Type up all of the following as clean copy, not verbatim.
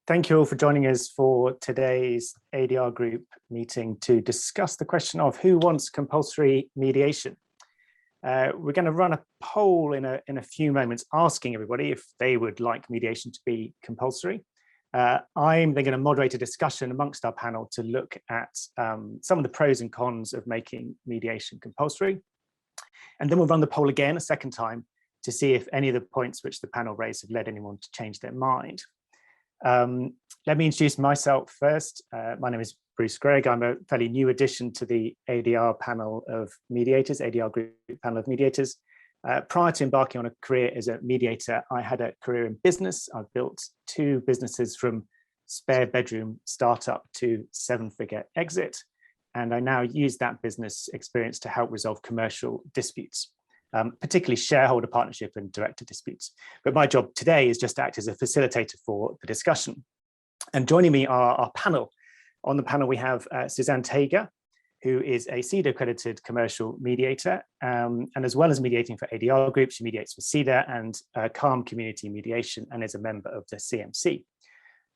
Thank you all for joining us for today's ADR group meeting to discuss the question of who wants compulsory mediation. We're going to run a poll in a few moments asking everybody if they would like mediation to be compulsory. I'm then going to moderate a discussion amongst our panel to look at some of the pros and cons of making mediation compulsory. And then we'll run the poll again a second time to see if any of the points which the panel raised have led anyone to change their mind. Let me introduce myself first. My name is Bruce Gregg. I'm a fairly new addition to the ADR panel of mediators, ADR group panel of mediators. Prior to embarking on a career as a mediator, I had a career in business. I've built 2 businesses from spare bedroom startup to 7-figure exit. And I now use that business experience to help resolve commercial disputes, particularly shareholder partnership and director disputes. But my job today is just to act as a facilitator for the discussion. And joining me are our panel. On the panel, we have Suzanne Tager, who is a CEDA accredited commercial mediator. And as well as mediating for ADR groups, she mediates for CEDA and Calm Community Mediation and is a member of the CMC.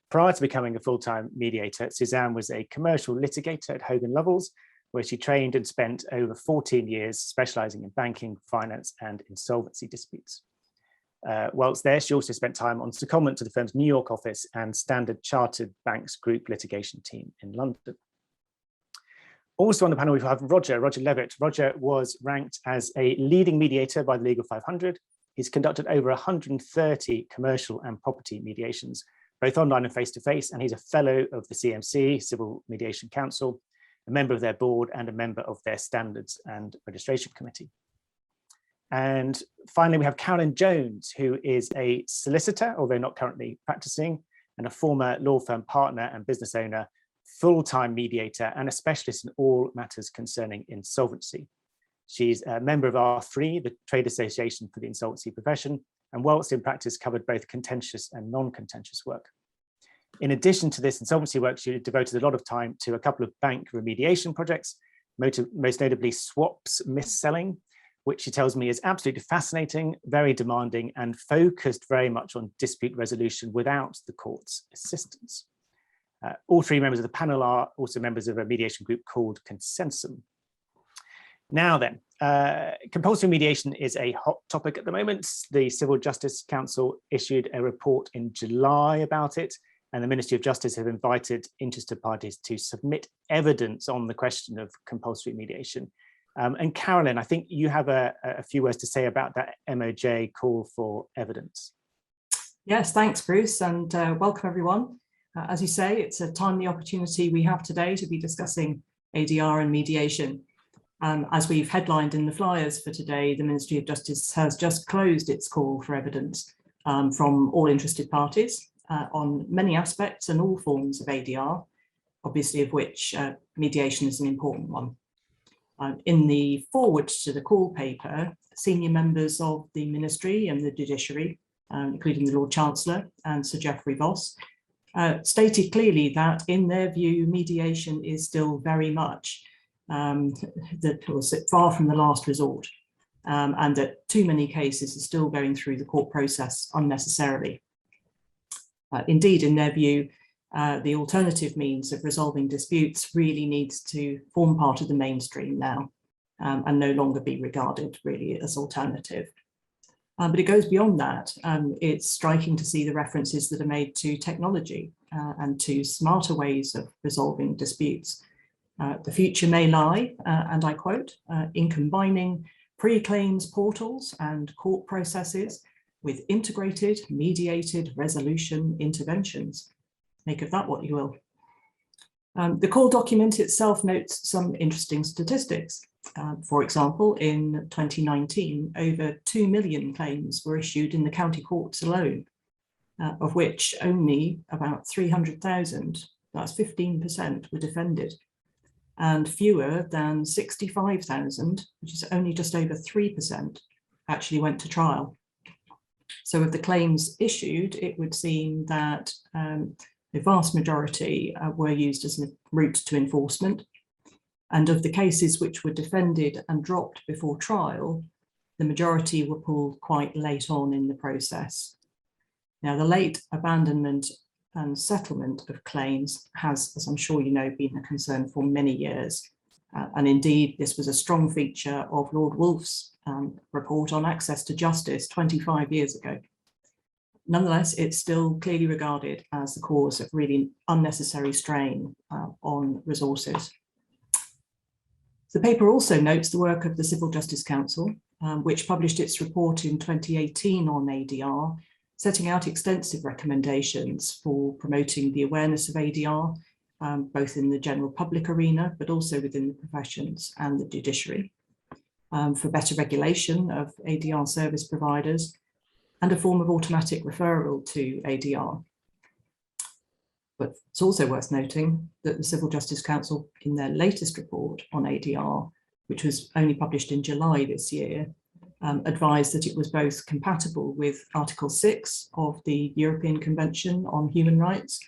Prior to becoming a full-time mediator, Suzanne was a commercial litigator at Hogan Lovells, where she trained and spent over 14 years specializing in banking, finance, and insolvency disputes. Whilst there, she also spent time on secondment to the firm's New York office and Standard Chartered Bank's group litigation team in London. Also on the panel, we have Roger Levitt. Roger was ranked as a leading mediator by the Legal 500. He's conducted over 130 commercial and property mediations, both online and face-to-face, and he's a fellow of the CMC, Civil Mediation Council, a member of their board and a member of their standards and registration committee. And finally, we have Carolyn Jones, who is a solicitor, although not currently practicing, and a former law firm partner and business owner, full-time mediator, and a specialist in all matters concerning insolvency. She's a member of R3, the trade association for the insolvency profession, and whilst in practice covered both contentious and non-contentious work. In addition to this insolvency work, she devoted a lot of time to a couple of bank remediation projects, most notably swaps mis-selling, which she tells me is absolutely fascinating, very demanding, and focused very much on dispute resolution without the court's assistance. All 3 members of the panel are also members of a mediation group called Consensum. Now then, compulsory mediation is a hot topic at the moment. The Civil Justice Council issued a report in July about it, and the Ministry of Justice have invited interested parties to submit evidence on the question of compulsory mediation. And Carolyn, I think you have a few words to say about that MOJ call for evidence. Yes, thanks, Bruce, and welcome everyone. As you say, it's a timely opportunity we have today to be discussing ADR and mediation. As we've headlined in the flyers for today, the Ministry of Justice has just closed its call for evidence from all interested parties on many aspects and all forms of ADR, obviously of which mediation is an important one. In the forward to the call paper, senior members of the Ministry and the Judiciary, including the Lord Chancellor and Sir Geoffrey Voss, stated clearly that in their view, mediation is still very much far from the last resort, and that too many cases are still going through the court process unnecessarily. Indeed, in their view, the alternative means of resolving disputes really needs to form part of the mainstream now and no longer be regarded really as alternative. But it goes beyond that. It's striking to see the references that are made to technology and to smarter ways of resolving disputes. The future may lie, and I quote, in combining pre-claims portals and court processes with integrated mediated resolution interventions. Make of that what you will. The call document itself notes some interesting statistics. For example, in 2019, over 2 million claims were issued in the county courts alone, of which only about 300,000, that's 15%, were defended, and fewer than 65,000, which is only just over 3%, actually went to trial. So of the claims issued, it would seem that the vast majority were used as a route to enforcement. And of the cases which were defended and dropped before trial, the majority were pulled quite late on in the process. Now, the late abandonment and settlement of claims has, as I'm sure you know, been a concern for many years. And indeed, this was a strong feature of Lord Wolfe's report on access to justice 25 years ago. Nonetheless, it's still clearly regarded as the cause of really unnecessary strain on resources. The paper also notes the work of the Civil Justice Council, which published its report in 2018 on ADR, setting out extensive recommendations for promoting the awareness of ADR, both in the general public arena, but also within the professions and the judiciary, for better regulation of ADR service providers, and a form of automatic referral to ADR. But it's also worth noting that the Civil Justice Council, in their latest report on ADR, which was only published in July this year, advised that it was both compatible with Article 6 of the European Convention on Human Rights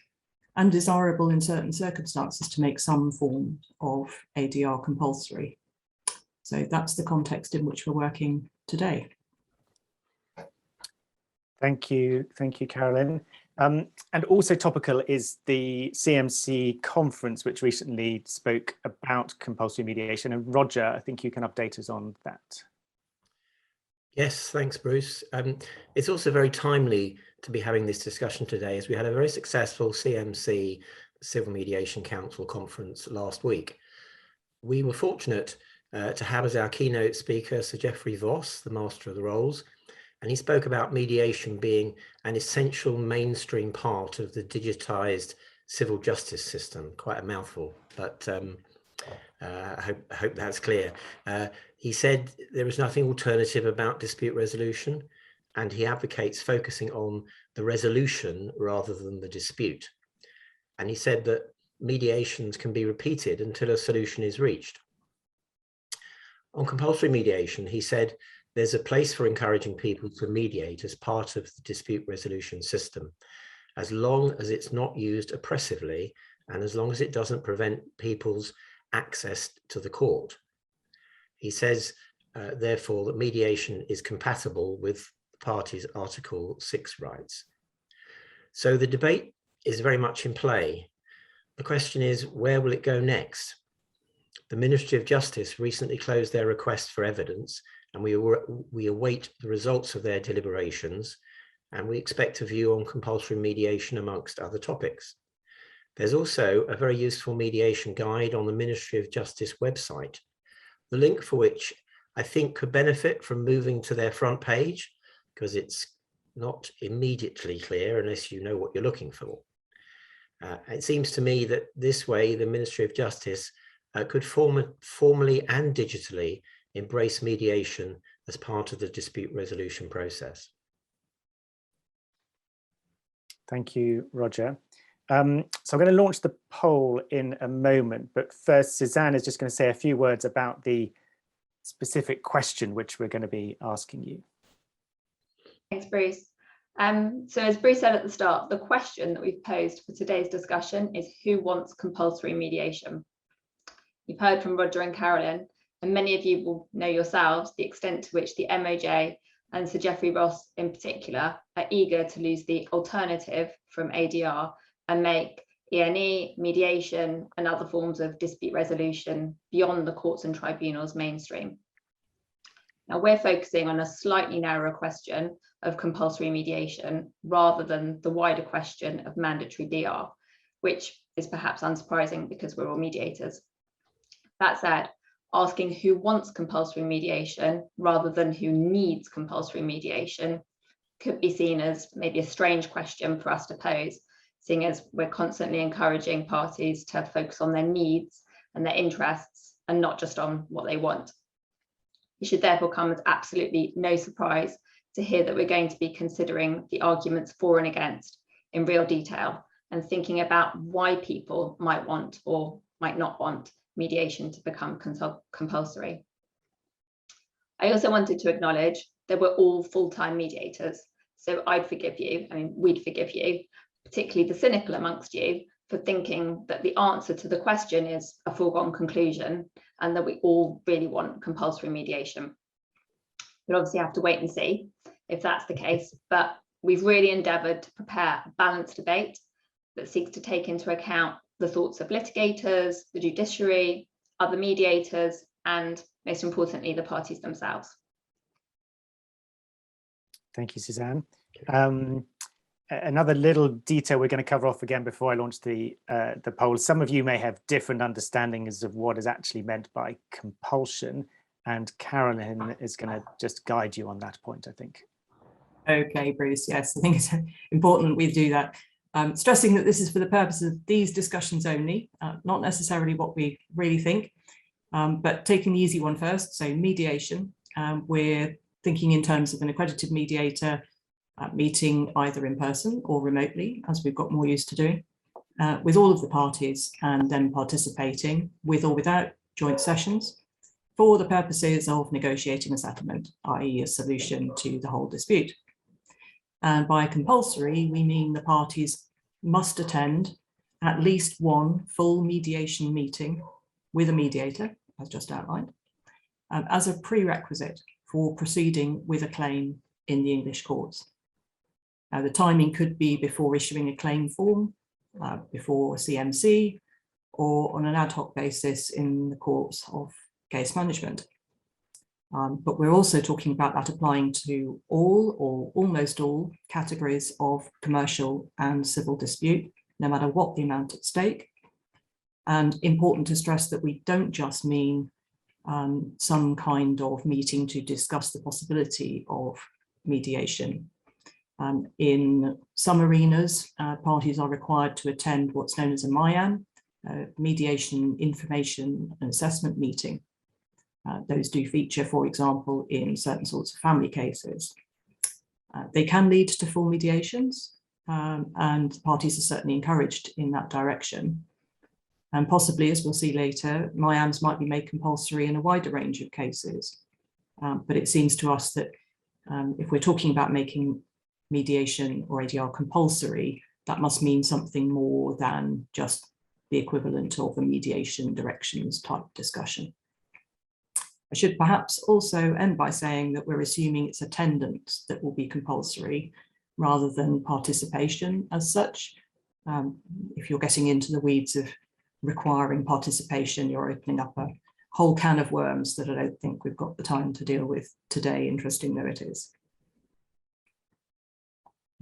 and desirable in certain circumstances to make some form of ADR compulsory. So that's the context in which we're working today. Thank you, Carolyn. And also topical is the CMC conference, which recently spoke about compulsory mediation. And Roger, I think you can update us on that. Yes, thanks, Bruce. It's also very timely to be having this discussion today, as we had a very successful CMC, Civil Mediation Council conference last week. We were fortunate to have as our keynote speaker Sir Geoffrey Voss, the Master of the Rolls, and he spoke about mediation being an essential mainstream part of the digitized civil justice system. Quite a mouthful, but I hope that's clear. He said there is nothing alternative about dispute resolution, and he advocates focusing on the resolution rather than the dispute. And he said that mediations can be repeated until a solution is reached. On compulsory mediation, he said there's a place for encouraging people to mediate as part of the dispute resolution system, as long as it's not used oppressively and as long as it doesn't prevent people's access to the court. He says, therefore, that mediation is compatible with the parties' Article 6 rights. So the debate is very much in play. The question is, where will it go next? The Ministry of Justice recently closed their request for evidence, and we await the results of their deliberations, and we expect a view on compulsory mediation amongst other topics. There's also a very useful mediation guide on the Ministry of Justice website, the link for which I think could benefit from moving to their front page, because it's not immediately clear unless you know what you're looking for. It seems to me that this way the Ministry of Justice could formally and digitally embrace mediation as part of the dispute resolution process. Thank you, Roger. So I'm going to launch the poll in a moment, but first Suzanne is just going to say a few words about the specific question which we're going to be asking you. Thanks, Bruce. So as Bruce said at the start, the question that we've posed for today's discussion is who wants compulsory mediation? You've heard from Roger and Carolyn, and many of you will know yourselves the extent to which the MOJ and Sir Geoffrey Voss in particular are eager to lose the alternative from ADR and make E&E, mediation and other forms of dispute resolution beyond the courts and tribunals mainstream. Now we're focusing on a slightly narrower question of compulsory mediation rather than the wider question of mandatory DR, which is perhaps unsurprising because we're all mediators. That said, asking who wants compulsory mediation rather than who needs compulsory mediation could be seen as maybe a strange question for us to pose, seeing as we're constantly encouraging parties to focus on their needs and their interests and not just on what they want. It should therefore come as absolutely no surprise to hear that we're going to be considering the arguments for and against in real detail and thinking about why people might want or might not want mediation to become compulsory. I also wanted to acknowledge that we're all full-time mediators, so I'd forgive you, we'd forgive you, particularly the cynical amongst you, for thinking that the answer to the question is a foregone conclusion and that we all really want compulsory mediation. We'll obviously have to wait and see if that's the case, but we've really endeavoured to prepare a balanced debate that seeks to take into account the thoughts of litigators, the judiciary, other mediators, and most importantly, the parties themselves. Thank you, Suzanne. Another little detail we're going to cover off again before I launch the poll. Some of you may have different understandings of what is actually meant by compulsion, and Carolyn is going to just guide you on that point, I think. Okay, Bruce, yes, I think it's important we do that. Stressing that this is for the purposes of these discussions only, not necessarily what we really think, but taking the easy one first. So mediation, we're thinking in terms of an accredited mediator meeting either in person or remotely, as we've got more used to doing, with all of the parties, and then participating with or without joint sessions for the purposes of negotiating a settlement, i.e. a solution to the whole dispute. And by compulsory, we mean the parties must attend at least one full mediation meeting with a mediator, as just outlined, as a prerequisite for proceeding with a claim in the English courts. The timing could be before issuing a claim form, before CMC, or on an ad hoc basis in the courts of case management. But we're also talking about that applying to all or almost all categories of commercial and civil dispute, no matter what the amount at stake. And important to stress that we don't just mean some kind of meeting to discuss the possibility of mediation. In some arenas, parties are required to attend what's known as a MIAM, mediation information and assessment meeting. Those do feature, for example, in certain sorts of family cases. They can lead to full mediations, and parties are certainly encouraged in that direction. And possibly, as we'll see later, MIAMs might be made compulsory in a wider range of cases. But it seems to us that if we're talking about making mediation or ADR compulsory, that must mean something more than just the equivalent of a mediation directions type discussion. I should perhaps also end by saying that we're assuming it's attendance that will be compulsory rather than participation as such. If you're getting into the weeds of requiring participation, you're opening up a whole can of worms that I don't think we've got the time to deal with today, interesting though it is.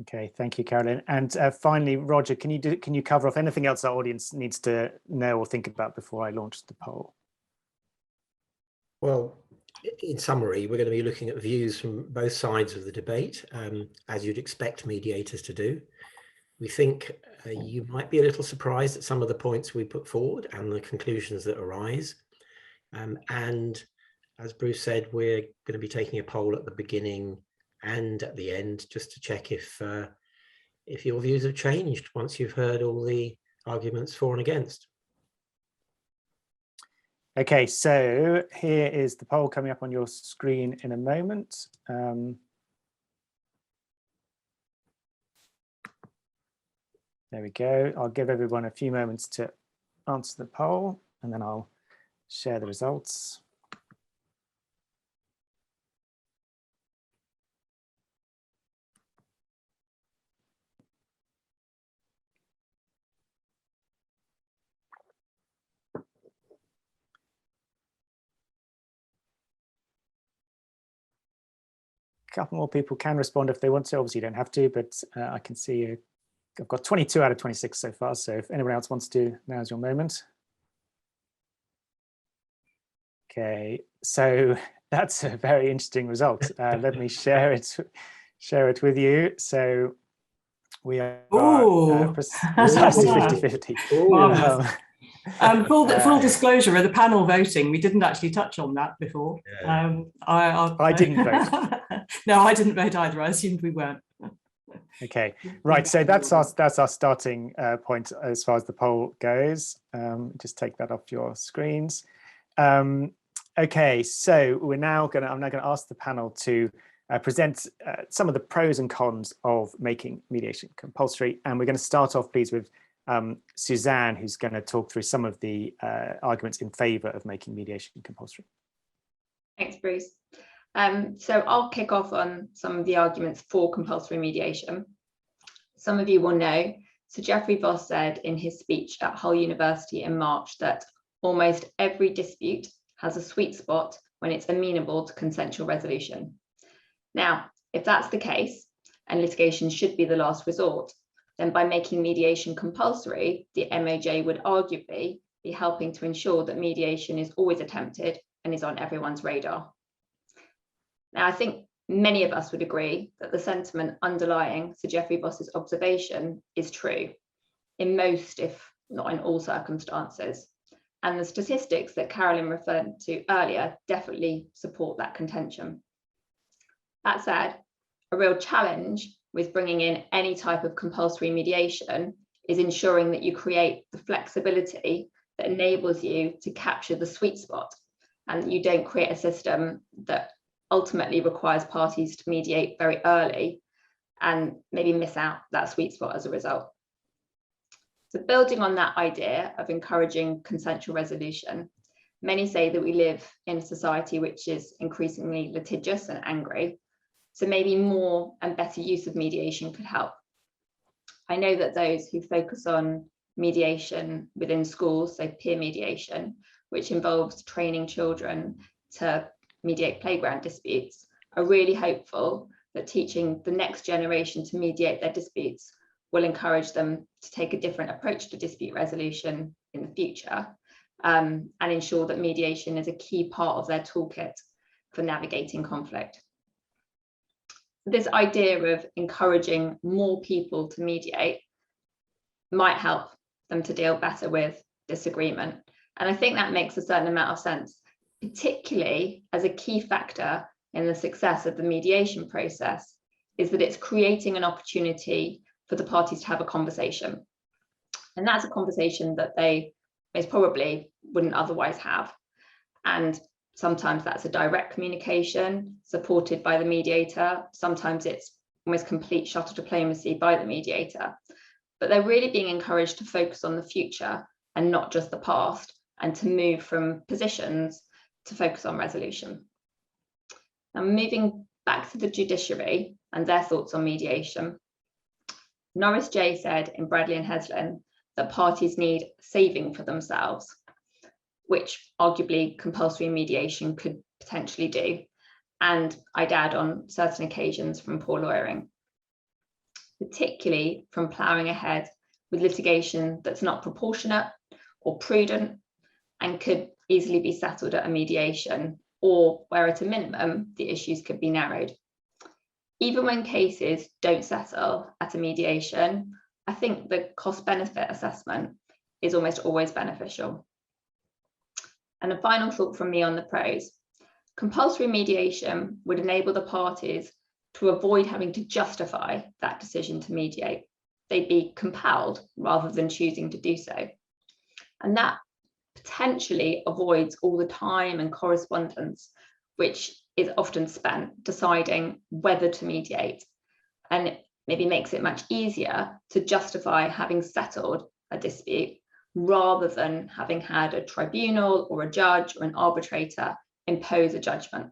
Okay, thank you, Carolyn. And finally, Roger, can you cover off anything else our audience needs to know or think about before I launch the poll? Well, in summary, we're going to be looking at views from both sides of the debate, as you'd expect mediators to do. We think you might be a little surprised at some of the points we put forward and the conclusions that arise. And as Bruce said, we're going to be taking a poll at the beginning and at the end, just to check if your views have changed once you've heard all the arguments for and against. Okay, so here is the poll coming up on your screen in a moment. There we go. I'll give everyone a few moments to answer the poll, and then I'll share the results. A couple more people can respond if they want to. Obviously, you don't have to, but I can see I've got 22 out of 26 so far. So if anyone else wants to, now's your moment. Okay, so that's a very interesting result. Let me share it with you. So we are precisely 50-50. Full disclosure of the panel voting, we didn't actually touch on that before. Yeah. I didn't vote. No, I didn't vote either. I assumed we weren't. Okay, right. So that's our starting point as far as the poll goes. Just take that off your screens. Okay, so I'm now going to ask the panel to present some of the pros and cons of making mediation compulsory, and we're going to start off, please, with Suzanne, who's going to talk through some of the arguments in favour of making mediation compulsory. Thanks, Bruce. So I'll kick off on some of the arguments for compulsory mediation. Some of you will know Sir Geoffrey Voss said in his speech at Hull University in March that almost every dispute has a sweet spot when it's amenable to consensual resolution. Now, if that's the case, and litigation should be the last resort, then by making mediation compulsory, the MOJ would arguably be helping to ensure that mediation is always attempted and is on everyone's radar. Now, I think many of us would agree that the sentiment underlying Sir Geoffrey Voss's observation is true in most, if not in all circumstances. And the statistics that Carolyn referred to earlier definitely support that contention. That said, a real challenge with bringing in any type of compulsory mediation is ensuring that you create the flexibility that enables you to capture the sweet spot, and that you don't create a system that ultimately requires parties to mediate very early and maybe miss out that sweet spot as a result. So building on that idea of encouraging consensual resolution, many say that we live in a society which is increasingly litigious and angry. So maybe more and better use of mediation could help. I know that those who focus on mediation within schools, so peer mediation, which involves training children to mediate playground disputes, are really hopeful that teaching the next generation to mediate their disputes will encourage them to take a different approach to dispute resolution in the future, and ensure that mediation is a key part of their toolkit for navigating conflict. This idea of encouraging more people to mediate might help them to deal better with disagreement. And I think that makes a certain amount of sense, particularly as a key factor in the success of the mediation process is that it's creating an opportunity for the parties to have a conversation. And that's a conversation that they most probably wouldn't otherwise have. And sometimes that's a direct communication supported by the mediator. Sometimes it's almost complete shuttle diplomacy by the mediator. But they're really being encouraged to focus on the future and not just the past, and to move from positions to focus on resolution. Now, moving back to the judiciary and their thoughts on mediation, Norris J said in Bradley and Heslin that parties need saving for themselves, which arguably compulsory mediation could potentially do. And I'd add on certain occasions from poor lawyering, particularly from ploughing ahead with litigation that's not proportionate or prudent and could easily be settled at a mediation, or where at a minimum the issues could be narrowed. Even when cases don't settle at a mediation, I think the cost-benefit assessment is almost always beneficial. And a final thought from me on the pros. Compulsory mediation would enable the parties to avoid having to justify that decision to mediate. They'd be compelled rather than choosing to do so. And that potentially avoids all the time and correspondence which is often spent deciding whether to mediate, and it maybe makes it much easier to justify having settled a dispute rather than having had a tribunal or a judge or an arbitrator impose a judgment.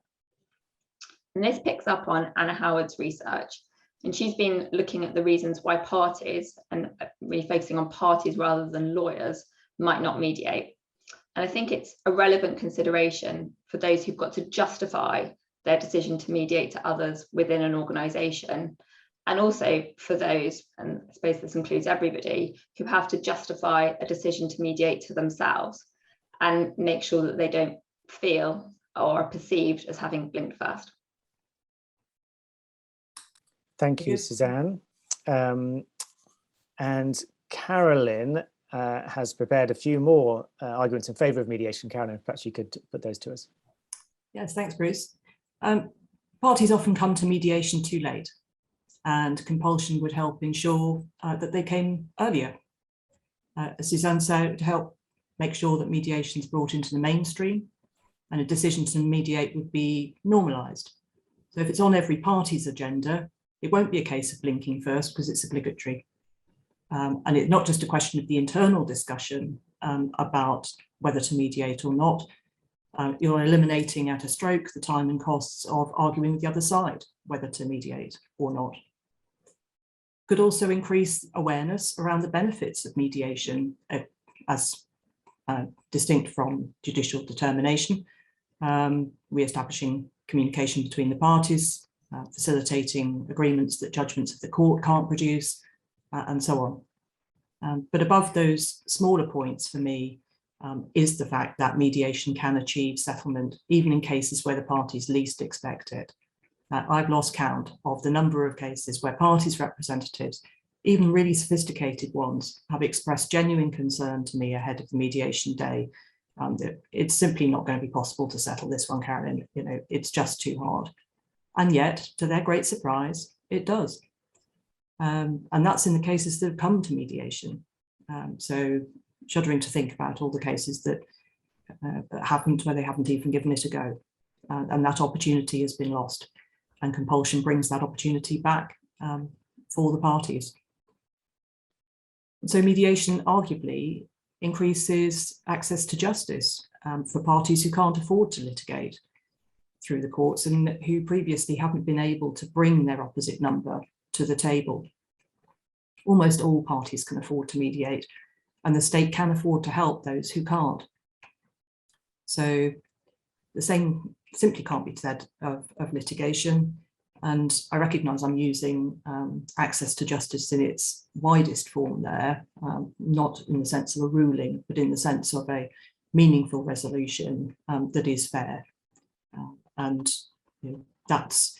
And this picks up on Anna Howard's research, and she's been looking at the reasons why parties, and really focusing on parties rather than lawyers, might not mediate. And I think it's a relevant consideration for those who've got to justify their decision to mediate to others within an organisation, and also for those, and I suppose this includes everybody, who have to justify a decision to mediate to themselves and make sure that they don't feel or are perceived as having blinked first. Thank you, Suzanne. And Carolyn has prepared a few more arguments in favour of mediation. Carolyn, perhaps you could put those to us. Yes, thanks, Bruce. Parties often come to mediation too late, and compulsion would help ensure that they came earlier. As Suzanne said, to help make sure that mediation is brought into the mainstream, and a decision to mediate would be normalised. So if it's on every party's agenda, it won't be a case of blinking first because it's obligatory. And it's not just a question of the internal discussion about whether to mediate or not. You're eliminating at a stroke the time and costs of arguing with the other side whether to mediate or not. could also increase awareness around the benefits of mediation as distinct from judicial determination, re-establishing communication between the parties, facilitating agreements that judgments of the court can't produce, and so on. But above those smaller points for me is the fact that mediation can achieve settlement even in cases where the parties least expect it. I've lost count of the number of cases where parties' representatives, even really sophisticated ones, have expressed genuine concern to me ahead of the mediation day. It's simply not going to be possible to settle this one, Carolyn. You know, it's just too hard. And yet, to their great surprise, it does. And that's in the cases that have come to mediation. So shuddering to think about all the cases that happened where they haven't even given it a go. And that opportunity has been lost. And compulsion brings that opportunity back for the parties. So mediation arguably increases access to justice for parties who can't afford to litigate through the courts and who previously haven't been able to bring their opposite number to the table. Almost all parties can afford to mediate, and the state can afford to help those who can't. So the same simply can't be said of litigation. And I recognise I'm using access to justice in its widest form there, not in the sense of a ruling, but in the sense of a meaningful resolution that is fair. And you know, that's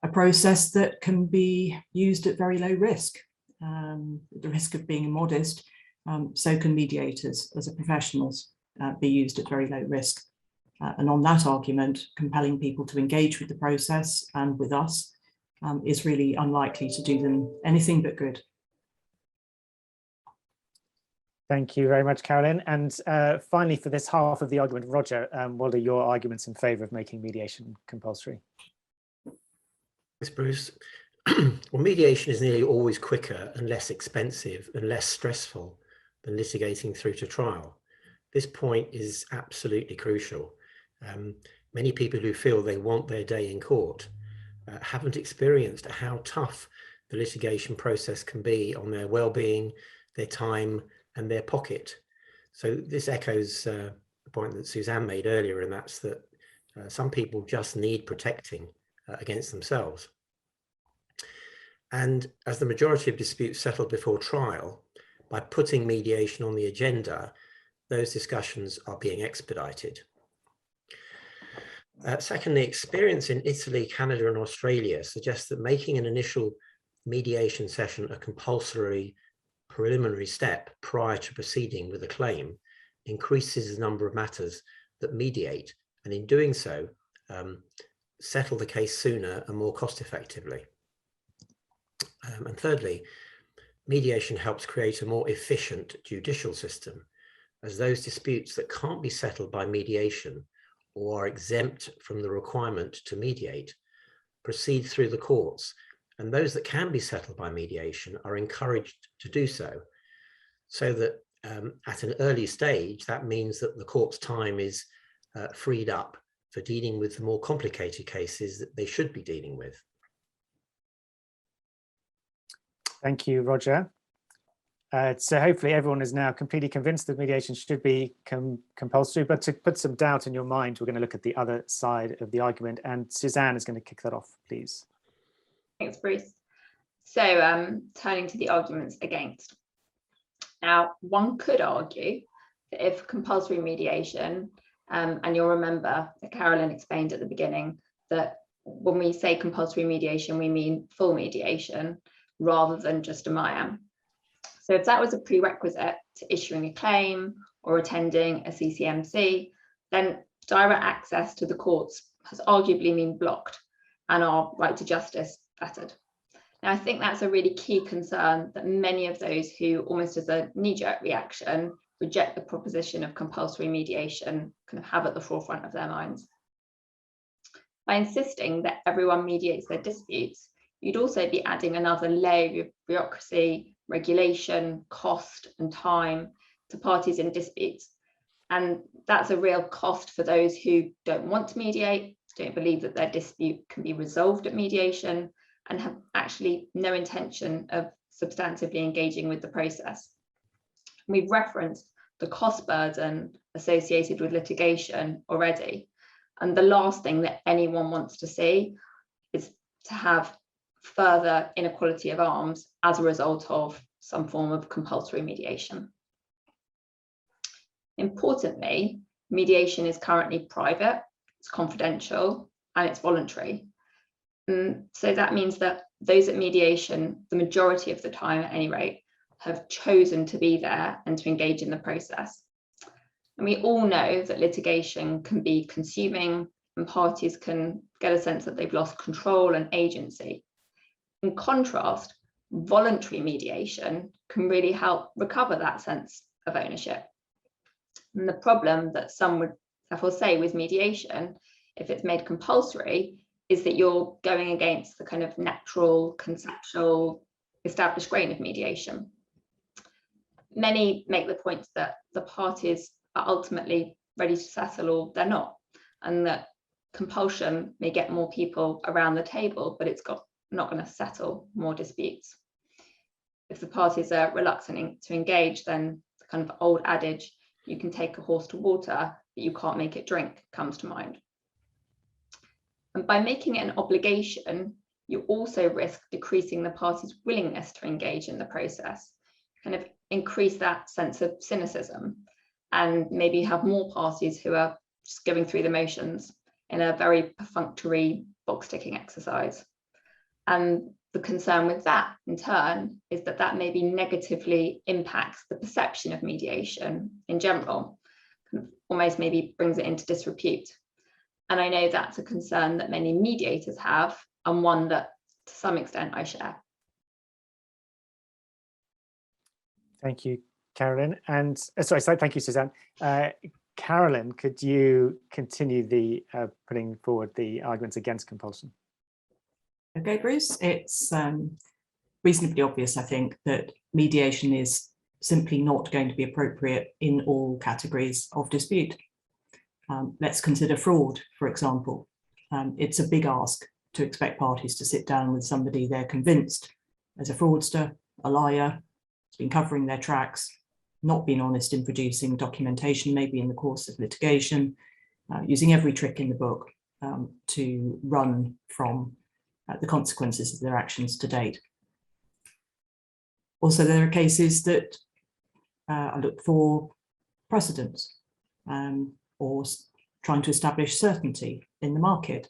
a process that can be used at very low risk, the risk of being immodest. So can mediators as a professionals be used at very low risk. And on that argument, compelling people to engage with the process and with us is really unlikely to do them anything but good. Thank you very much, Carolyn. And finally, for this half of the argument, Roger, what are your arguments in favour of making mediation compulsory? Thanks, Bruce. Well, mediation is nearly always quicker and less expensive and less stressful than litigating through to trial. This point is absolutely crucial. Many people who feel they want their day in court haven't experienced how tough the litigation process can be on their well-being, their time, and their pocket. So this echoes the point that Suzanne made earlier, and that's that some people just need protecting against themselves. And as the majority of disputes settle before trial, by putting mediation on the agenda, those discussions are being expedited. Secondly, experience in Italy, Canada, and Australia suggests that making an initial mediation session a compulsory preliminary step prior to proceeding with a claim increases the number of matters that mediate, and in doing so, settle the case sooner and more cost effectively. And thirdly, mediation helps create a more efficient judicial system, as those disputes that can't be settled by mediation or are exempt from the requirement to mediate proceed through the courts, and those that can be settled by mediation are encouraged to do so, so that at an early stage, that means that the court's time is freed up for dealing with the more complicated cases that they should be dealing with. Thank you, Roger. So hopefully everyone is now completely convinced that mediation should be compulsory, but to put some doubt in your mind, we're going to look at the other side of the argument, and Suzanne is going to kick that off, please. Thanks, Bruce. So turning to the arguments against. Now, one could argue that if compulsory mediation, and you'll remember that Carolyn explained at the beginning that when we say compulsory mediation, we mean full mediation rather than just a MIAM. So if that was a prerequisite to issuing a claim or attending a CCMC, then direct access to the courts has arguably been blocked and our right to justice fettered. Now, I think that's a really key concern that many of those who, almost as a knee-jerk reaction, reject the proposition of compulsory mediation kind of have at the forefront of their minds. By insisting that everyone mediates their disputes, you'd also be adding another layer of bureaucracy, regulation, cost, and time to parties in disputes. And that's a real cost for those who don't want to mediate, don't believe that their dispute can be resolved at mediation, and have actually no intention of substantively engaging with the process. We've referenced the cost burden associated with litigation already. And the last thing that anyone wants to see is to have further inequality of arms as a result of some form of compulsory mediation. Importantly, mediation is currently private, it's confidential, and it's voluntary. And so that means that those at mediation, the majority of the time at any rate, have chosen to be there and to engage in the process. And we all know that litigation can be consuming and parties can get a sense that they've lost control and agency. In contrast, voluntary mediation can really help recover that sense of ownership. And the problem that some would therefore say with mediation, if it's made compulsory, is that you're going against the kind of natural, conceptual, established grain of mediation. Many make the point that the parties are ultimately ready to settle or they're not, and that compulsion may get more people around the table, but it's not going to settle more disputes. If the parties are reluctant to engage, then the kind of old adage, you can take a horse to water, but you can't make it drink, comes to mind. And by making it an obligation, you also risk decreasing the parties' willingness to engage in the process, kind of increase that sense of cynicism, and maybe have more parties who are just going through the motions in a very perfunctory box-ticking exercise. And the concern with that, in turn, is that that maybe negatively impacts the perception of mediation in general, kind of almost maybe brings it into disrepute. And I know that's a concern that many mediators have, and one that to some extent I share. Thank you, Carolyn. And sorry, thank you, Suzanne. Carolyn, could you continue the putting forward the arguments against compulsion? Okay, Bruce, it's reasonably obvious, I think, that mediation is simply not going to be appropriate in all categories of dispute. Let's consider fraud, for example. It's a big ask to expect parties to sit down with somebody they're convinced as a fraudster, a liar, has been covering their tracks, not been honest in producing documentation, maybe in the course of litigation, using every trick in the book to run from the consequences of their actions to date. Also, there are cases that I look for precedents or trying to establish certainty in the market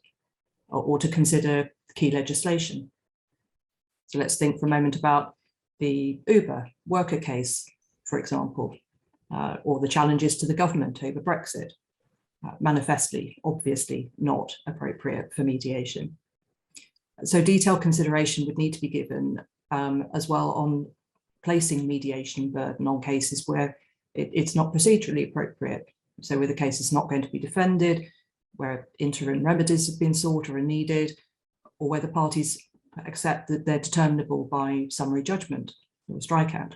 or to consider key legislation. So let's think for a moment about the Uber worker case, for example, or the challenges to the government over Brexit. Manifestly, obviously not appropriate for mediation. So detailed consideration would need to be given as well on placing mediation burden on cases where it's not procedurally appropriate. So where the case is not going to be defended, where interim remedies have been sought or are needed, or where the parties accept that they're determinable by summary judgment or strikeout.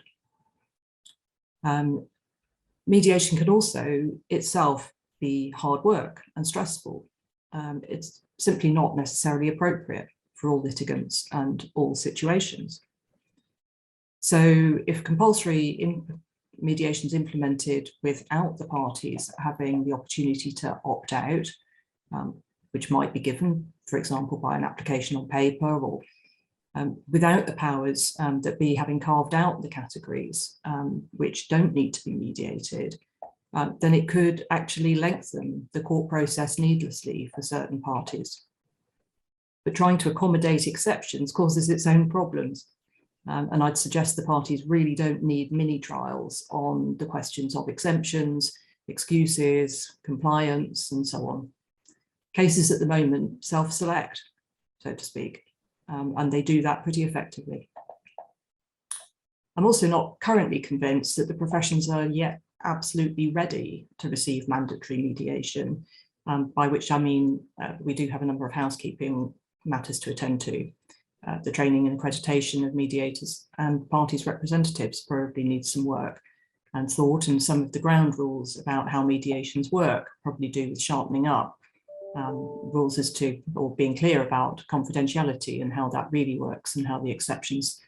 Mediation can also itself be hard work and stressful. It's simply not necessarily appropriate for all litigants and all situations. So if compulsory mediation is implemented without the parties having the opportunity to opt out, which might be given, for example, by an application on paper, or without the powers that be having carved out the categories which don't need to be mediated, then it could actually lengthen the court process needlessly for certain parties. But trying to accommodate exceptions causes its own problems. And I'd suggest the parties really don't need mini trials on the questions of exemptions, excuses, compliance, and so on. Cases at the moment self-select, so to speak, and they do that pretty effectively. I'm also not currently convinced that the professions are yet absolutely ready to receive mandatory mediation, by which I mean we do have a number of housekeeping matters to attend to. The training and accreditation of mediators and parties representatives probably needs some work and thought, and some of the ground rules about how mediations work probably do with sharpening up rules as to, or being clear about confidentiality and how that really works and how the exceptions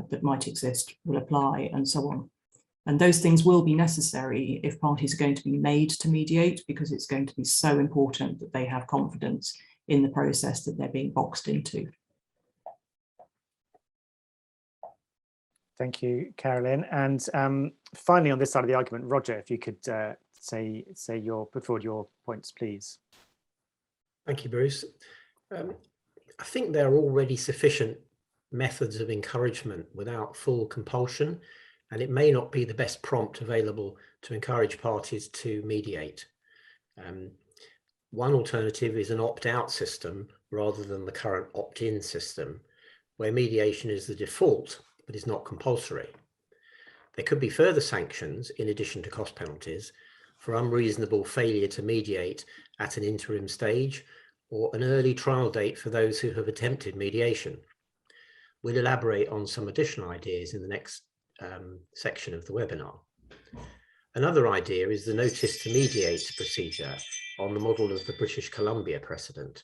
that might exist will apply, and so on. And those things will be necessary if parties are going to be made to mediate, because it's going to be so important that they have confidence in the process that they're being boxed into. Thank you, Carolyn. And finally, on this side of the argument, Roger, if you could put forward your points, please. Thank you, Bruce. I think there are already sufficient methods of encouragement without full compulsion, and it may not be the best prompt available to encourage parties to mediate. One alternative is an opt-out system rather than the current opt-in system, where mediation is the default but is not compulsory. There could be further sanctions in addition to cost penalties for unreasonable failure to mediate at an interim stage, or an early trial date for those who have attempted mediation. We'll elaborate on some additional ideas in the next section of the webinar. Another idea is the notice to mediate procedure on the model of the British Columbia precedent,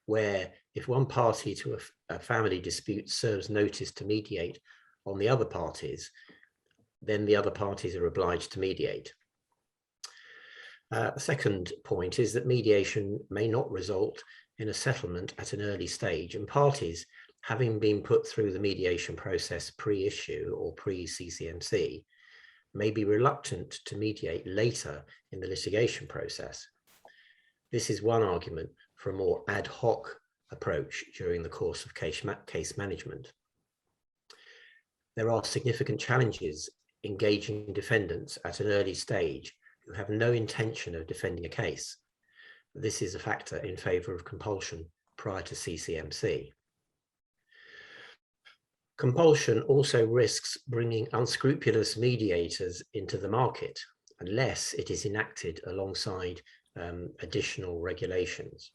where if one party to a family dispute serves notice to mediate on the other parties, then the other parties are obliged to mediate. The second point is that mediation may not result in a settlement at an early stage, and parties, having been put through the mediation process pre-issue or pre-CCMC, may be reluctant to mediate later in the litigation process. This is one argument for a more ad hoc approach during the course of case management. There are significant challenges engaging defendants at an early stage who have no intention of defending a case. This is a factor in favour of compulsion prior to CCMC. Compulsion also risks bringing unscrupulous mediators into the market unless it is enacted alongside additional regulations.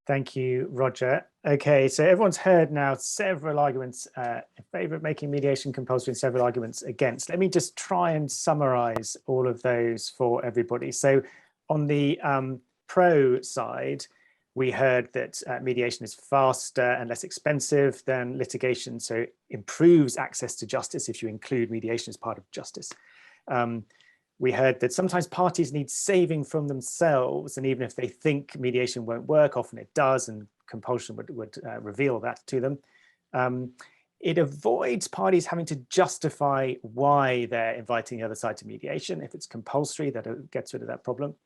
Thank you, Roger. Okay, so everyone's heard now several arguments in favour of making mediation compulsory and several arguments against. Let me just try and summarise all of those for everybody. So on the pro side, we heard that mediation is faster and less expensive than litigation, so improves access to justice if you include mediation as part of justice. We heard that sometimes parties need saving from themselves, and even if they think mediation won't work, often it does, and compulsion would reveal that to them. It avoids parties having to justify why they're inviting the other side to mediation. If it's compulsory, that gets rid of that problem.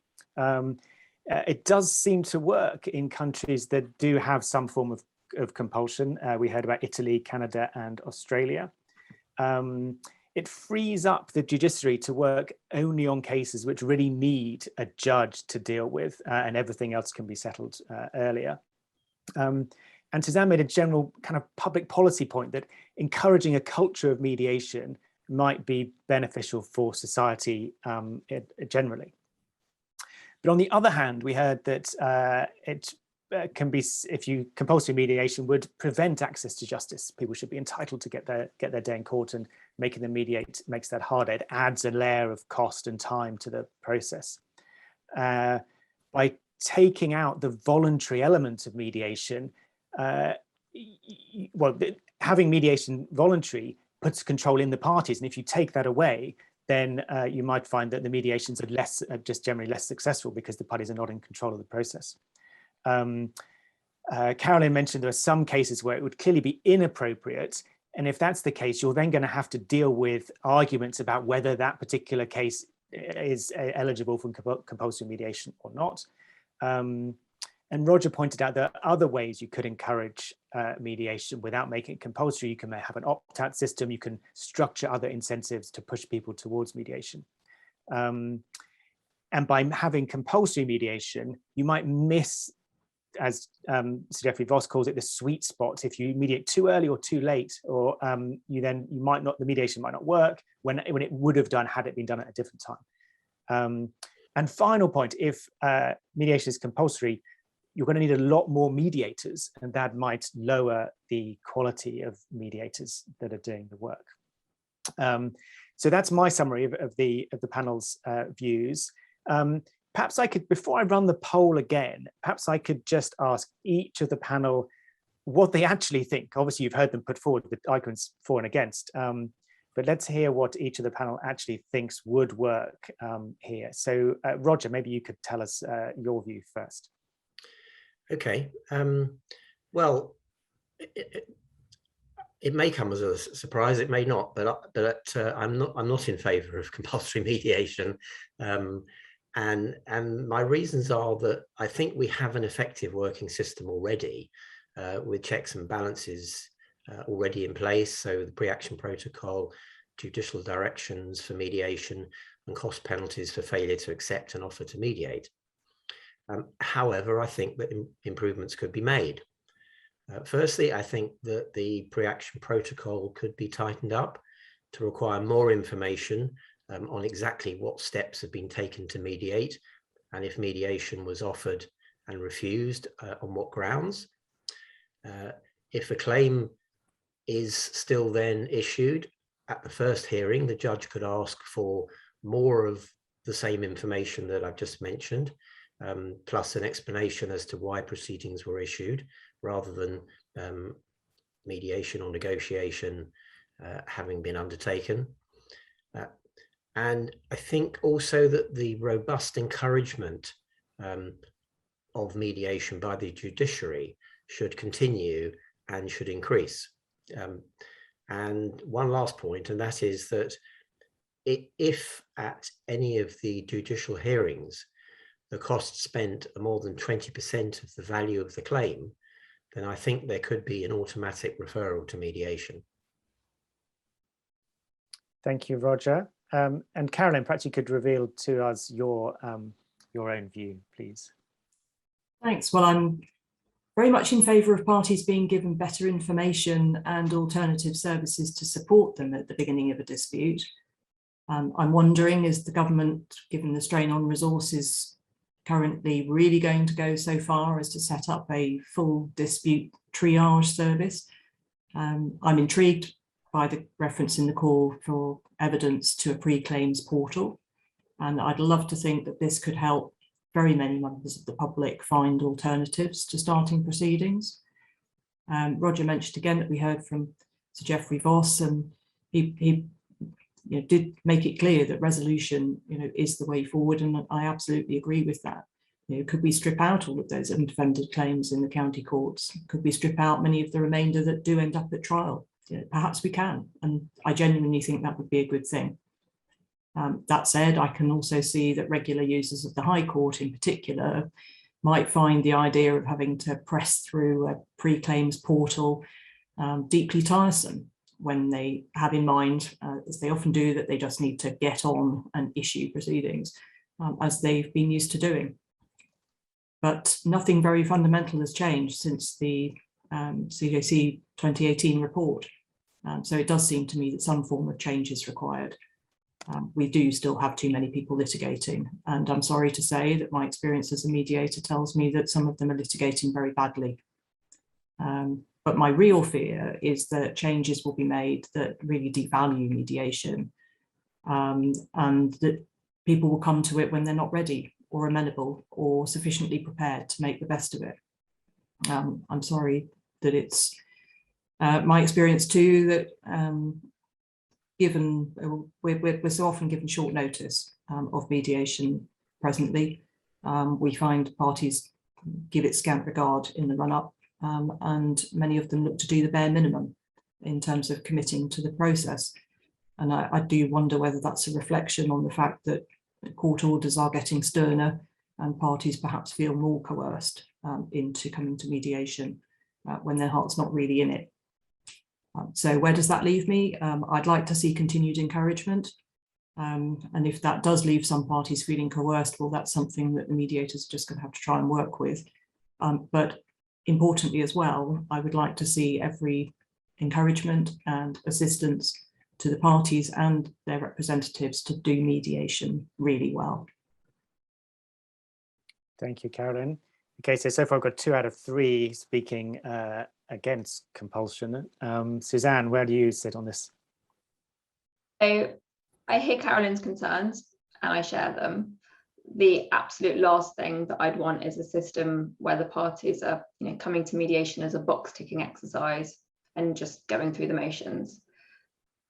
It does seem to work in countries that do have some form of compulsion. We heard about Italy, Canada, and Australia. It frees up the judiciary to work only on cases which really need a judge to deal with, and everything else can be settled earlier. And Suzanne made a general kind of public policy point that encouraging a culture of mediation might be beneficial for society generally. But on the other hand, we heard that it can be, compulsory mediation would prevent access to justice. People should be entitled to get their day in court, and making them mediate makes that harder. It adds a layer of cost and time to the process. By taking out the voluntary element of mediation, having mediation voluntary puts control in the parties, and if you take that away, then you might find that the mediations are just generally less successful because the parties are not in control of the process. Carolyn mentioned there are some cases where it would clearly be inappropriate, and if that's the case, you're then going to have to deal with arguments about whether that particular case is eligible for compulsory mediation or not. And Roger pointed out there are other ways you could encourage mediation without making it compulsory. You can have an opt-out system. You can structure other incentives to push people towards mediation. And by having compulsory mediation, you might miss, as Sir Geoffrey Voss calls it, the sweet spot. If you mediate too early or too late, or the mediation might not work when it would have done had it been done at a different time. And final point, if mediation is compulsory, you're going to need a lot more mediators, and that might lower the quality of mediators that are doing the work. So that's my summary of the panel's views. Perhaps I could, before I run the poll again, perhaps I could just ask each of the panel what they actually think. Obviously, you've heard them put forward the arguments for and against, but let's hear what each of the panel actually thinks would work here. So Roger, maybe you could tell us your view first. Okay. Well, it may come as a surprise, it may not, but I'm not in favour of compulsory mediation, and my reasons are that I think we have an effective working system already, with checks and balances already in place. So the pre-action protocol, judicial directions for mediation, and cost penalties for failure to accept an offer to mediate. However, I think that improvements could be made. Firstly, I think that the pre-action protocol could be tightened up to require more information on exactly what steps have been taken to mediate, and if mediation was offered and refused, on what grounds. If a claim is still then issued at the first hearing, the judge could ask for more of the same information that I've just mentioned, plus an explanation as to why proceedings were issued, rather than mediation or negotiation having been undertaken. And I think also that the robust encouragement of mediation by the judiciary should continue and should increase. And one last point, and that is that if at any of the judicial hearings the costs spent are more than 20% of the value of the claim, then I think there could be an automatic referral to mediation. Thank you, Roger. And Carolyn, perhaps you could reveal to us your own view, please. Thanks. Well, I'm very much in favour of parties being given better information and alternative services to support them at the beginning of a dispute. I'm wondering, is the government, given the strain on resources, currently really going to go so far as to set up a full dispute triage service? I'm intrigued by the reference in the call for evidence to a pre-claims portal, and I'd love to think that this could help very many members of the public find alternatives to starting proceedings. Roger mentioned again that we heard from Sir Geoffrey Voss, and he did make it clear that resolution is the way forward, and I absolutely agree with that. Could we strip out all of those undefended claims in the county courts? Could we strip out many of the remainder that do end up at trial? Perhaps we can, and I genuinely think that would be a good thing. That said, I can also see that regular users of the High Court in particular might find the idea of having to press through a pre-claims portal deeply tiresome, when they have in mind, as they often do, that they just need to get on and issue proceedings, as they've been used to doing. But nothing very fundamental has changed since the CJC 2018 report. So it does seem to me that some form of change is required. We do still have too many people litigating, and I'm sorry to say that my experience as a mediator tells me that some of them are litigating very badly. But my real fear is that changes will be made that really devalue mediation, and that people will come to it when they're not ready or amenable or sufficiently prepared to make the best of it. I'm sorry that it's my experience too that we're so often given short notice of mediation presently. We find parties give it scant regard in the run-up, and many of them look to do the bare minimum in terms of committing to the process. And I do wonder whether that's a reflection on the fact that court orders are getting sterner and parties perhaps feel more coerced into coming to mediation when their heart's not really in it. So where does that leave me? I'd like to see continued encouragement. And if that does leave some parties feeling coerced, well, that's something that the mediators are just going to have to try and work with. But importantly as well, I would like to see every encouragement and assistance to the parties and their representatives to do mediation really well. Thank you, Carolyn. Okay, so far I've got 2 out of 3 speaking against compulsion. Suzanne, where do you sit on this? So I hear Carolyn's concerns and I share them. the absolute last thing that I'd want is a system where the parties are, coming to mediation as a box ticking exercise and just going through the motions.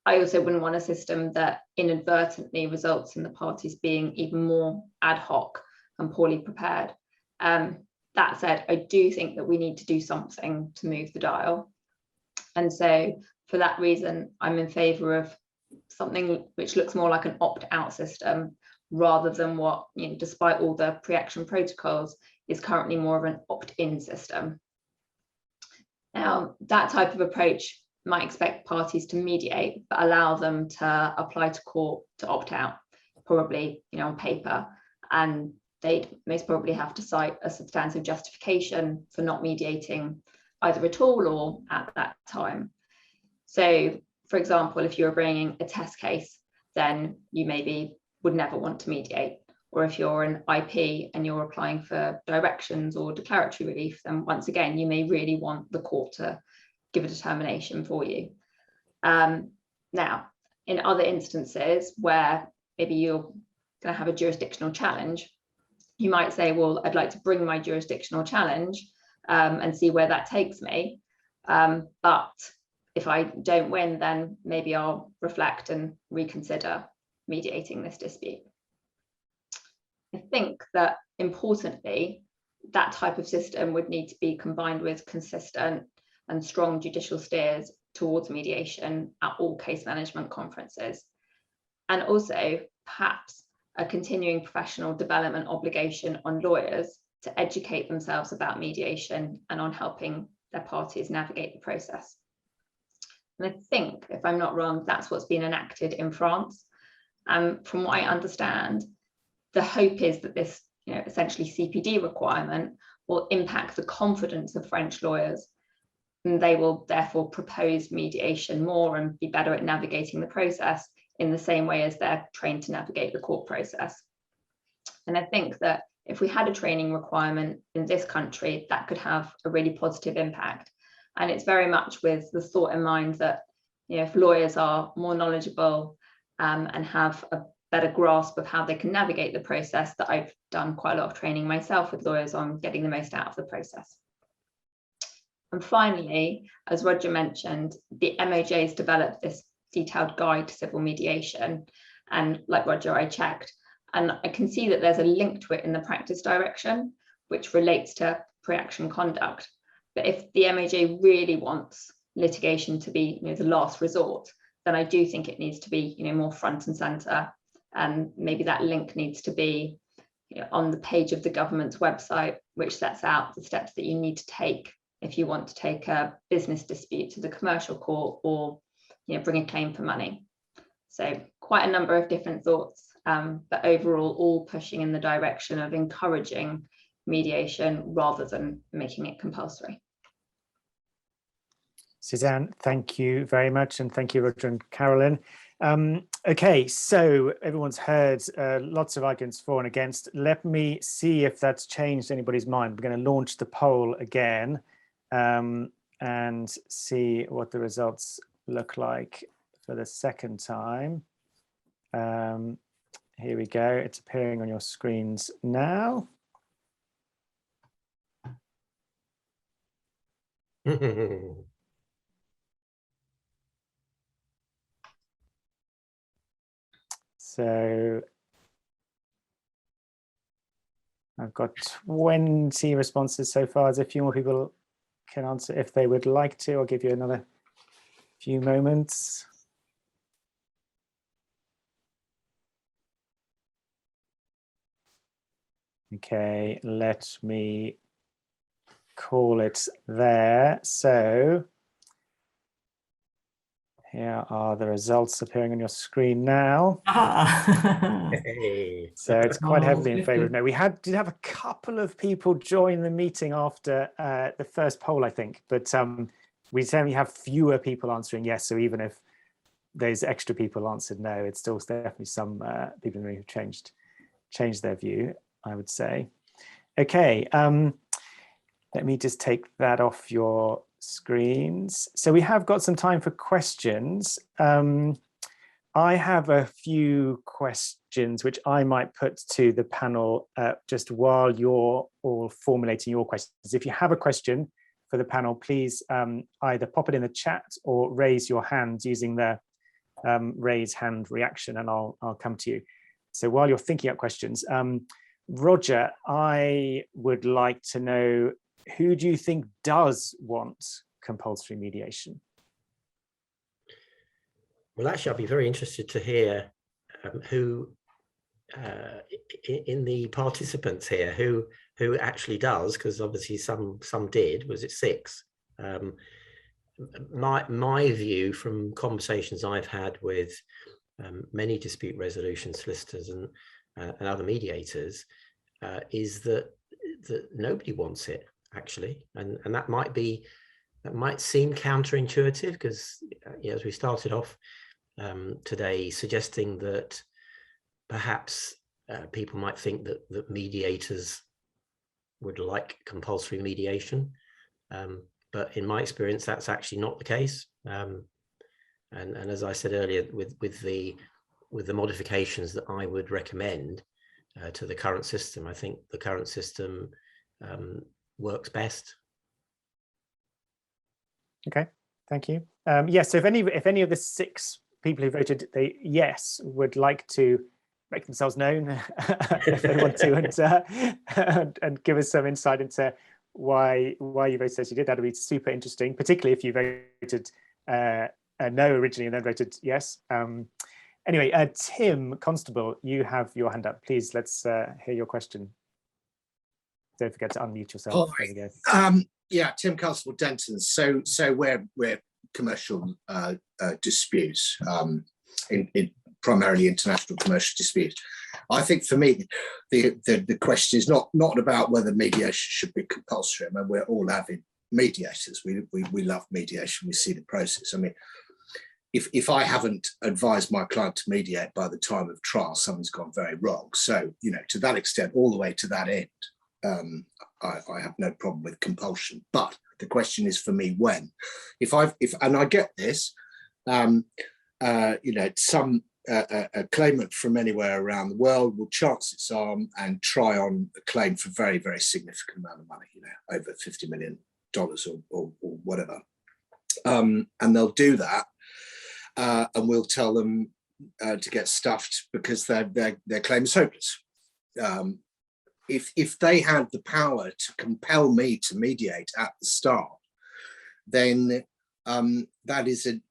I also wouldn't want a system that inadvertently results in the parties being even more ad hoc and poorly prepared. That said, I do think that we need to do something to move the dial. And so for that reason, I'm in favour of something which looks more like an opt-out system rather than what, despite all the pre-action protocols, is currently more of an opt-in system. Now, that type of approach might expect parties to mediate, but allow them to apply to court to opt out, probably, on paper, and they'd most probably have to cite a substantive justification for not mediating either at all or at that time. So, for example, if you're bringing a test case, then you maybe would never want to mediate. Or if you're an IP and you're applying for directions or declaratory relief, then once again, you may really want the court to give a determination for you. Now, in other instances where maybe you're going to have a jurisdictional challenge, you might say, well, I'd like to bring my jurisdictional challenge and see where that takes me. But if I don't win, then maybe I'll reflect and reconsider mediating this dispute. I think that importantly, that type of system would need to be combined with consistent and strong judicial steers towards mediation at all case management conferences. And also perhaps a continuing professional development obligation on lawyers to educate themselves about mediation and on helping their parties navigate the process. And I think, if I'm not wrong, that's what's been enacted in France. From what I understand, the hope is that this, essentially CPD requirement will impact the confidence of French lawyers, and they will therefore propose mediation more and be better at navigating the process in the same way as they're trained to navigate the court process. And I think that if we had a training requirement in this country, that could have a really positive impact. And it's very much with the thought in mind that, if lawyers are more knowledgeable and have a better grasp of how they can navigate the process, that I've done quite a lot of training myself with lawyers on getting the most out of the process. And finally, as Roger mentioned, the MOJ has developed this detailed guide to civil mediation. And like Roger, I checked, and I can see that there's a link to it in the practice direction, which relates to pre-action conduct. But if the MOJ really wants litigation to be, the last resort, then I do think it needs to be, more front and centre. And maybe that link needs to be on the page of the government's website, which sets out the steps that you need to take if you want to take a business dispute to the commercial court or bring a claim for money. So quite a number of different thoughts, but overall all pushing in the direction of encouraging mediation rather than making it compulsory. Suzanne, thank you very much, and thank you, Roger and Carolyn. Okay, so everyone's heard lots of arguments for and against. Let me see if that's changed anybody's mind. We're going to launch the poll again and see what the results look like for the second time. Here we go. It's appearing on your screens now. So I've got 20 responses so far. There's a few more people can answer if they would like to. I'll give you another few moments. Okay, let me call it there. So here are the results appearing on your screen now. Hey. So it's quite heavily in favour of no. We did have a couple of people join the meeting after the first poll, I think, but we certainly have fewer people answering yes. So even if those extra people answered no, it's still definitely some people who have changed their view, I would say. Okay, let me just take that off your screens. So we have got some time for questions. I have a few questions which I might put to the panel just while you're all formulating your questions. If you have a question for the panel, please either pop it in the chat or raise your hand using the raise hand reaction, and I'll come to you. So while you're thinking up questions, Roger, I would like to know, who do you think does want compulsory mediation? Well, actually, I'd be very interested to hear who in the participants here who actually does, because obviously some did. Was it 6? My view from conversations I've had with many dispute resolution solicitors and other mediators is that nobody wants it, actually, and that might seem counterintuitive, because as we started off today suggesting that perhaps people might think that mediators would like compulsory mediation, but in my experience that's actually not the case, and as I said earlier, with the modifications that I would recommend to the current system, I think the current system works best. Okay, thank you. Yes, so if any of the 6 people who voted yes would like to make themselves known if they want to, and give us some insight into why you voted as you did, that would be super interesting, particularly if you voted no originally and then voted yes. Anyway, Tim Constable, you have your hand up. Please, let's hear your question. Don't forget to unmute yourself. Hi. There we go. Yeah, Tim Constable, Denton. So we're commercial disputes, in primarily international commercial disputes. I think for me, the question is not about whether mediation should be compulsory. I mean, we're all avid mediators. We love mediation. We see the process. I mean, if I haven't advised my client to mediate by the time of trial, something's gone very wrong. So, to that extent, all the way to that end, I have no problem with compulsion. But the question is for me when. And I get this, some a claimant from anywhere around the world will chance its arm and try on a claim for very, very significant amount of money, over $50 million or whatever. And they'll do that. And we'll tell them to get stuffed because their claim is hopeless. If they had the power to compel me to mediate at the start, then that is an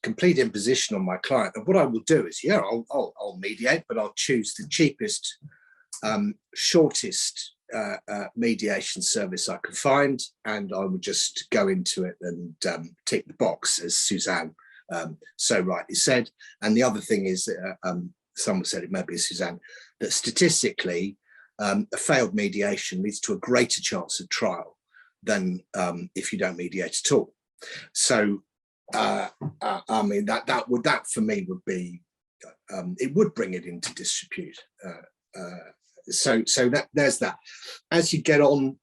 complete imposition on my client. And what I will do is, I'll mediate, but I'll choose the cheapest, shortest mediation service I could find, and I would just go into it and tick the box, as Suzanne so rightly said. And the other thing is, someone said, it may be Suzanne, that statistically, a failed mediation leads to a greater chance of trial than if you don't mediate at all. So, I mean, that for me would be, it would bring it into disrepute. So there's that. As you get on,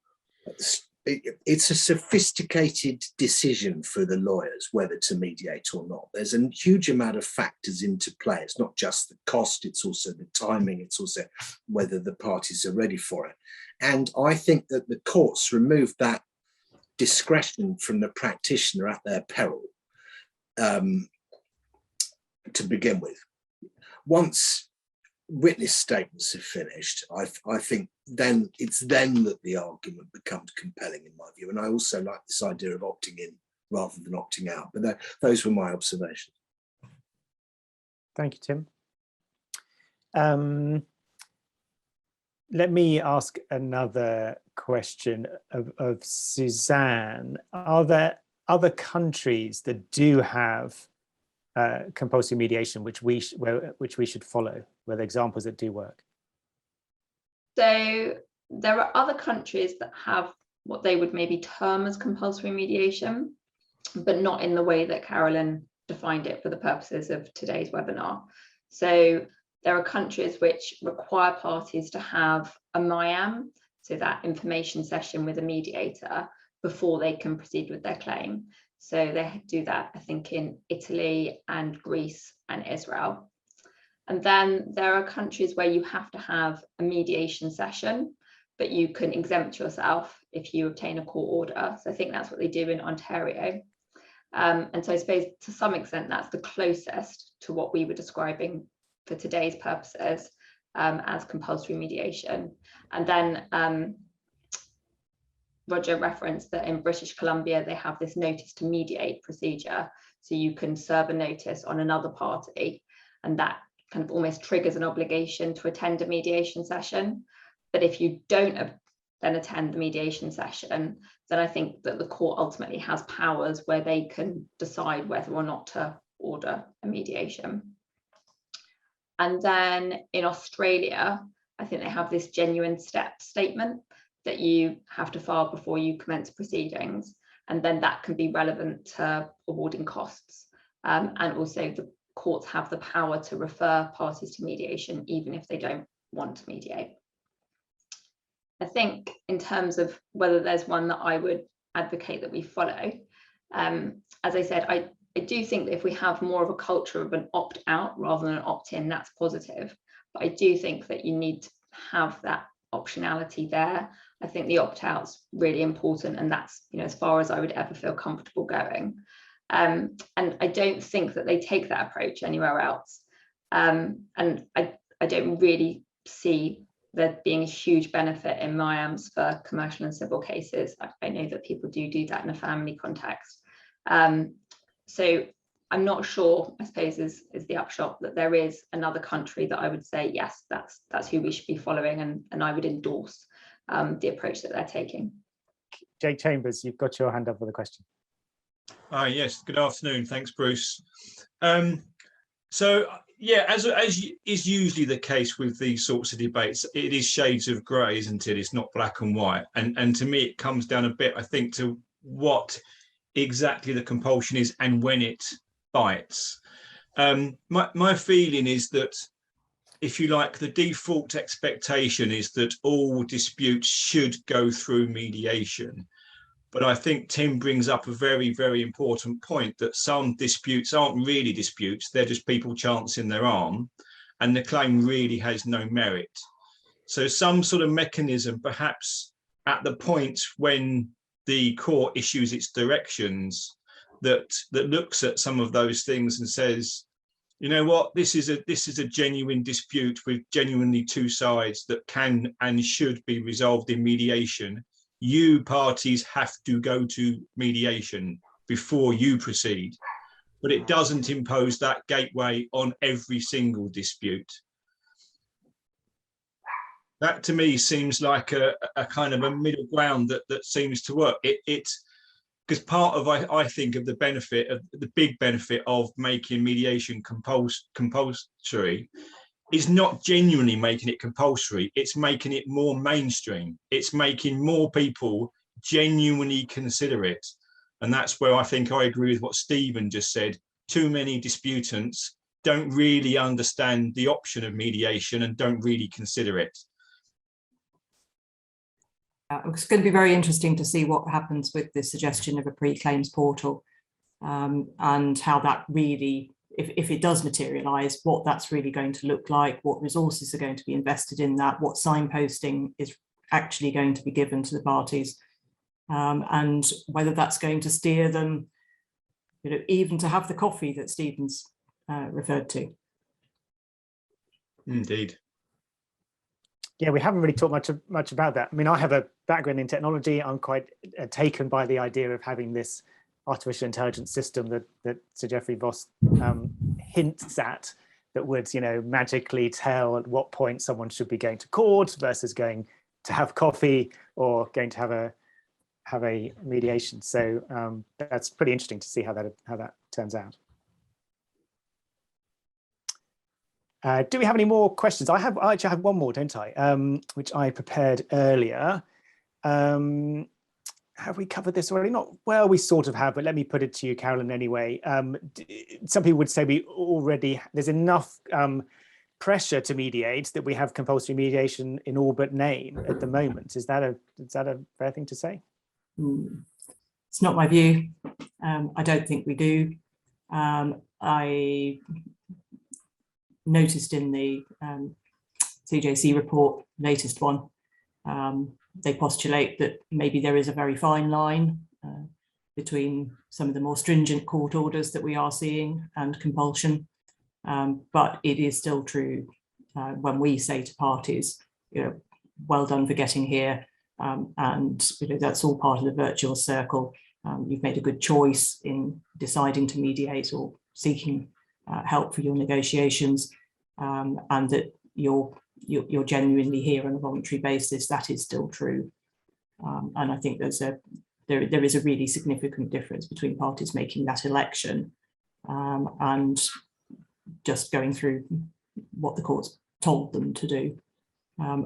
it's a sophisticated decision for the lawyers whether to mediate or not. There's a huge amount of factors into play. It's not just the cost, it's also the timing, it's also whether the parties are ready for it. And I think that the courts removed that discretion from the practitioner at their peril to begin with. Once witness statements are finished, I think then it's then that the argument becomes compelling, in my view. And I also like this idea of opting in rather than opting out. But those were my observations. Thank you, Tim. Let me ask another question of Suzanne. Are there other countries that do have compulsory mediation which we should follow, where the examples that do work? So there are other countries that have what they would maybe term as compulsory mediation, but not in the way that Carolyn defined it for the purposes of today's webinar. So there are countries which require parties to have a MIAM, so that information session with a mediator, before they can proceed with their claim. So they do that, I think, in Italy and Greece and Israel. And then there are countries where you have to have a mediation session, but you can exempt yourself if you obtain a court order. So I think that's what they do in Ontario. And so I suppose to some extent that's the closest to what we were describing for today's purposes as compulsory mediation. And then Roger referenced that in British Columbia they have this notice to mediate procedure. So you can serve a notice on another party, and that kind of almost triggers an obligation to attend a mediation session. But if you don't then attend the mediation session, then I think that the court ultimately has powers where they can decide whether or not to order a mediation. And then in Australia, I think they have this genuine step statement that you have to file before you commence proceedings. And then that can be relevant to awarding costs. And also the courts have the power to refer parties to mediation, even if they don't want to mediate. I think in terms of whether there's one that I would advocate that we follow, as I said, I do think that if we have more of a culture of an opt-out rather than an opt-in, that's positive. But I do think that you need to have that optionality there. I think the opt-out's really important, and that's, you know, as far as I would ever feel comfortable going. And I don't think that they take that approach anywhere else. And I don't really see there being a huge benefit in MIAMS for commercial and civil cases. I know that people do that in a family context. So I'm not sure, I suppose, is the upshot, that there is another country that I would say, yes, that's who we should be following, and I would endorse the approach that they're taking. Jake Chambers, you've got your hand up for the question. Yes, good afternoon. Thanks, Bruce. So, yeah, as is usually the case with these sorts of debates, it is shades of grey, isn't it? It's not black and white. And to me, it comes down a bit, I think, to what exactly the compulsion is and when it bites. My feeling is that, if you like, the default expectation is that all disputes should go through mediation. But I think Tim brings up a very, very important point, that some disputes aren't really disputes, they're just people chancing their arm, and the claim really has no merit. So some sort of mechanism, perhaps at the point when the court issues its directions, that looks at some of those things and says, you know what, this is a genuine dispute with genuinely two sides that can and should be resolved in mediation. You parties have to go to mediation before you proceed, but it doesn't impose that gateway on every single dispute. That to me seems like a kind of a middle ground that seems to work. Because part of, I think, of the benefit of the big benefit of making mediation compulsory is not genuinely making it compulsory, it's making it more mainstream. It's making more people genuinely consider it. And that's where I think I agree with what Stephen just said. Too many disputants don't really understand the option of mediation and don't really consider it. It's going to be very interesting to see what happens with the suggestion of a pre-claims portal, and how that really, if it does materialise, what that's really going to look like, what resources are going to be invested in that, what signposting is actually going to be given to the parties, and whether that's going to steer them, you know, even to have the coffee that Stephen's referred to. Indeed. Yeah, we haven't really talked much about that. I mean, I have a background in technology. I'm quite taken by the idea of having this artificial intelligence system that Sir Geoffrey Voss hints at, that would, you know, magically tell at what point someone should be going to court versus going to have coffee or going to have a mediation. So that's pretty interesting to see how that turns out. Do we have any more questions? I actually have one more, don't I? Which I prepared earlier. Have we covered this already? Not well, we sort of have, but let me put it to you, Carolyn, anyway. Some people would say there's enough pressure to mediate that we have compulsory mediation in all but name at the moment. Is that a fair thing to say? It's not my view. I don't think we do. I noticed in the CJC report, latest one, they postulate that maybe there is a very fine line between some of the more stringent court orders that we are seeing and compulsion. But it is still true when we say to parties, well done for getting here, and that's all part of the virtuous circle. You've made a good choice in deciding to mediate or seeking help for your negotiations, and that you're genuinely here on a voluntary basis. That is still true, and I think there is a really significant difference between parties making that election and just going through what the court's told them to do.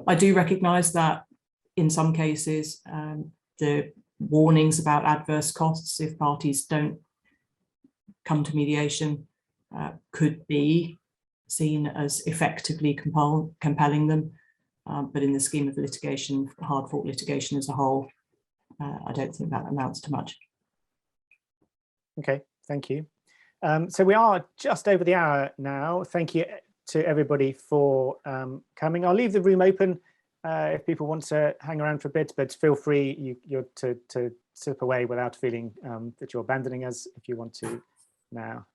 I do recognise that in some cases, the warnings about adverse costs if parties don't come to mediation could be seen as effectively compelling them. But in the scheme of litigation, hard-fought litigation as a whole, I don't think that amounts to much. Okay, thank you. So we are just over the hour now. Thank you to everybody for coming. I'll leave the room open if people want to hang around for a bit, but feel free you're to slip away without feeling that you're abandoning us if you want to now.